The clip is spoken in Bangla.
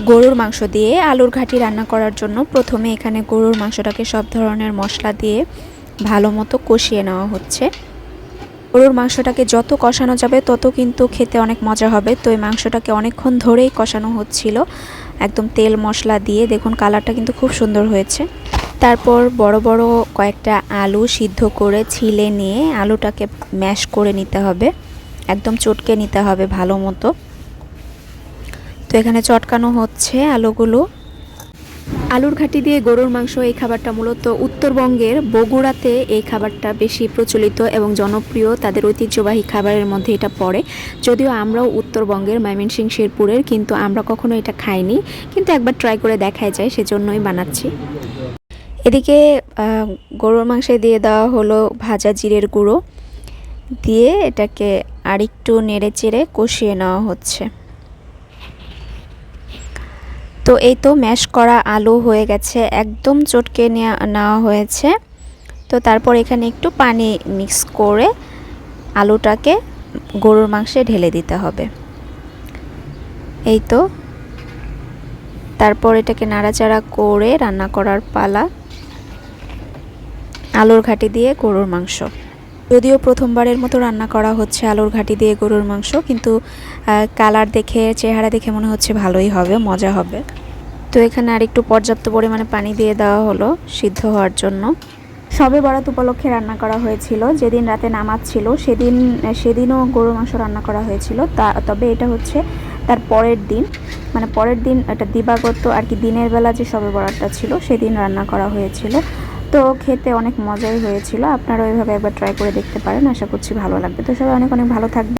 গরুর মাংস দিয়ে আলুর ঘাটি রান্না করার জন্য প্রথমে এখানে গরুর মাংসটাকে সব ধরনের মশলা দিয়ে ভালো মতো কষিয়ে নেওয়া হচ্ছে। গরুর মাংসটাকে যত কষানো যাবে তত কিন্তু খেতে অনেক মজা হবে। তো এই মাংসটাকে অনেকক্ষণ ধরেই কষানো হচ্ছিল, একদম তেল মশলা দিয়ে। দেখুন কালারটা কিন্তু খুব সুন্দর হয়েছে। তারপর বড় বড় কয়েকটা আলু সিদ্ধ করে ছিলে নিয়ে আলুটাকে ম্যাশ করে নিতে হবে, একদম চটকে নিতে হবে ভালো মতো। তো এখানে চটকানো হচ্ছে আলুগুলো। আলুর ঘাটি দিয়ে গরুর মাংস এই খাবারটা মূলত উত্তরবঙ্গের বগুড়াতে এই খাবারটা বেশি প্রচলিত এবং জনপ্রিয়, তাদের ঐতিহ্যবাহী খাবারের মধ্যে এটা পড়ে। যদিও আমরাও উত্তরবঙ্গের ময়মনসিংহ শেরপুরের, কিন্তু আমরা কখনো এটা খাইনি, কিন্তু একবার ট্রাই করে দেখাই যায়, সেজন্যই বানাচ্ছি। এদিকে গরুর মাংসে দিয়ে দেওয়া হলো ভাজা জিরের গুঁড়ো, দিয়ে এটাকে আরেকটু নেড়ে চেড়ে কষিয়ে নেওয়া হচ্ছে। তো এই তো ম্যাশ করা আলু হয়ে গেছে, একদম চটকে নেওয়া হয়েছে। তো তারপর এখানে একটু পানি মিক্স করে আলুটাকে গরুর মাংসে ঢেলে দিতে হবে। এই তো তারপর এটাকে নাড়াচাড়া করে রান্না করার পালা। আলুর ঘাটি দিয়ে গরুর মাংস, যদিও প্রথমবারের মতো রান্না করা হচ্ছে আলুর ঘাটি দিয়ে গরুর মাংস, কিন্তু কালার দেখে, চেহারা দেখে মনে হচ্ছে ভালোই হবে, মজা হবে। তো এখানে আরেকটু পর্যাপ্ত পরিমাণে পানি দিয়ে দেওয়া হলো সিদ্ধ হওয়ার জন্য। শবে বরাত উপলক্ষে রান্না করা হয়েছিল, যেদিন রাতে নামাজ ছিল সেদিনও গরুর মাংস রান্না করা হয়েছিল। তবে এটা হচ্ছে তার পরের দিন, মানে পরের দিন, এটা দিবাগত আর কি, দিনের বেলা যে শবে বরাতটা ছিল সেদিন রান্না করা হয়েছিল। তো খেতে অনেক মজাই হয়েছিল। আপনারা ওইভাবে একবার ট্রাই করে দেখতে পারেন, আশা করছি ভালো লাগবে। তো সবাই অনেক অনেক ভালো থাকবে।